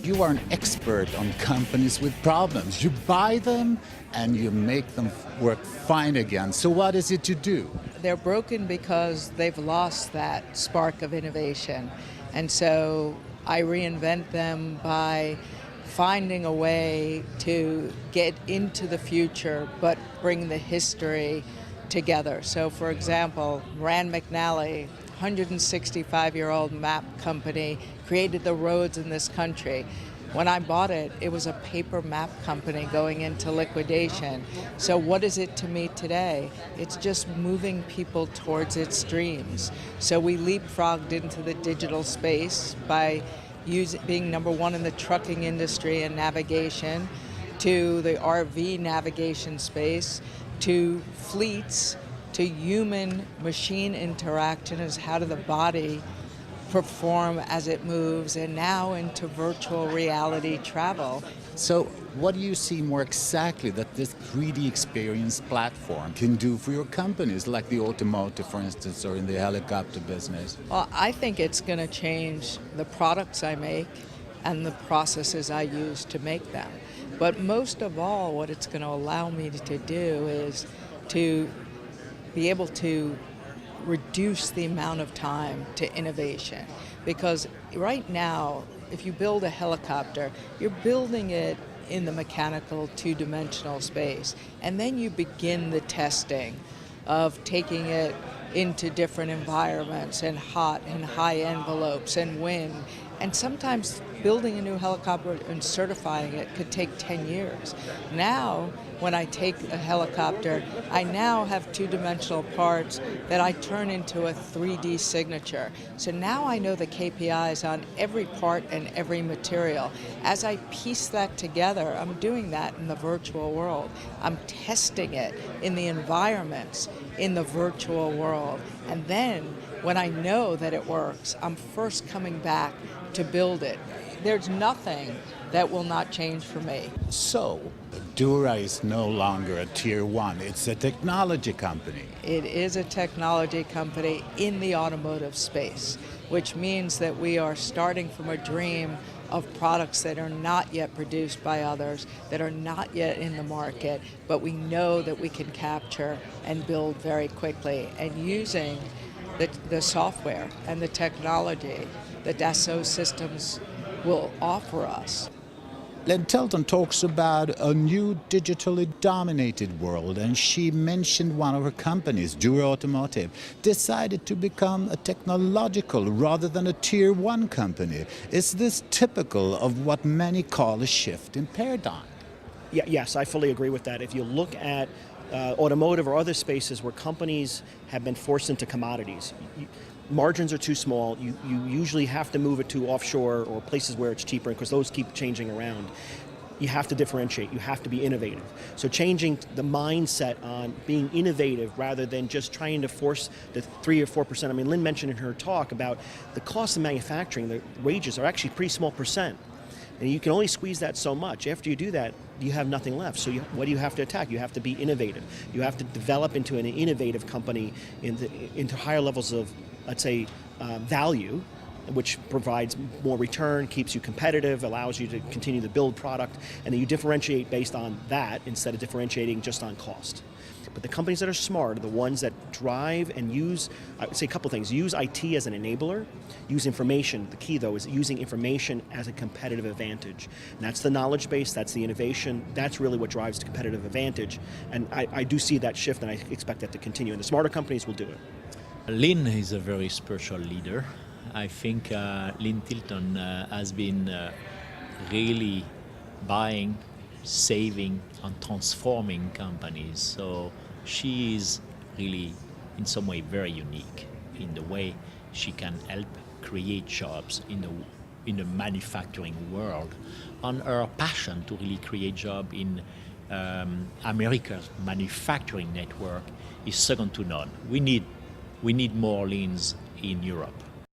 You are an expert on companies with problems. You buy them and you make them work fine again. So what is it you do? They're broken because they've lost that spark of innovation. And so I reinvent them by finding a way to get into the future but bring the history together. So for example, Rand McNally, 165-year-old map company, created the roads in this country. When I bought it, it was a paper map company going into liquidation. So what is it to me today? It's just moving people towards its dreams. So we leapfrogged into the digital space by being number one in the trucking industry and navigation, to the RV navigation space, to fleets, to human-machine interaction as how do the body perform as it moves, and now into virtual reality travel. So what do you see more exactly that this 3D experience platform can do for your companies, like the automotive, for instance, or in the helicopter business? Well, I think it's going to change the products I make and the processes I use to make them. But most of all, what it's going to allow me to do is to be able to reduce the amount of time to innovation. Because right now, if you build a helicopter, you're building it in the mechanical two-dimensional space. And then you begin the testing of taking it into different environments and hot and high envelopes and wind. And sometimes building a new helicopter and certifying it could take 10 years. Now, when I take a helicopter, I now have two-dimensional parts that I turn into a 3D signature. So now I know the KPIs on every part and every material. As I piece that together, I'm doing that in the virtual world. I'm testing it in the environments in the virtual world. And then, when I know that it works, I'm first coming back to build it. There's nothing that will not change for me. So, Dura is no longer a tier one, it's a technology company. It is a technology company in the automotive space, which means that we are starting from a dream of products that are not yet produced by others, that are not yet in the market, but we know that we can capture and build very quickly. And using the software and the technology that Dassault systems will offer us. Len Tilton talks about a new digitally dominated world, and she mentioned one of her companies, Dura Automotive, decided to become a technological rather than a tier one company. Is this typical of what many call a shift in paradigm? Yes, I fully agree with that. If you look at automotive or other spaces where companies have been forced into commodities, margins are too small. You usually have to move it to offshore or places where it's cheaper because those keep changing around. You have to differentiate. You have to be innovative. So changing the mindset on being innovative rather than just trying to force the 3 or 4%. I mean, Lynn mentioned in her talk about the cost of manufacturing, the wages are actually a pretty small percent. And you can only squeeze that so much. After you do that, you have nothing left. So what do you have to attack? You have to be innovative. You have to develop into an innovative company into higher levels of, let's say, value, which provides more return, keeps you competitive, allows you to continue to build product, and then you differentiate based on that instead of differentiating just on cost. But the companies that are smart are the ones that drive and use, I would say a couple things, use IT as an enabler, use information. The key though is using information as a competitive advantage. And that's the knowledge base, that's the innovation, that's really what drives the competitive advantage. And I do see that shift and I expect that to continue, and the smarter companies will do it. Lynn is a very spiritual leader. I think Lynn Tilton has been really buying, saving, and transforming companies. So she is really, in some way, very unique in the way she can help create jobs in the manufacturing world, and her passion to really create jobs in America's manufacturing network is second to none. We need more Lyns in Europe.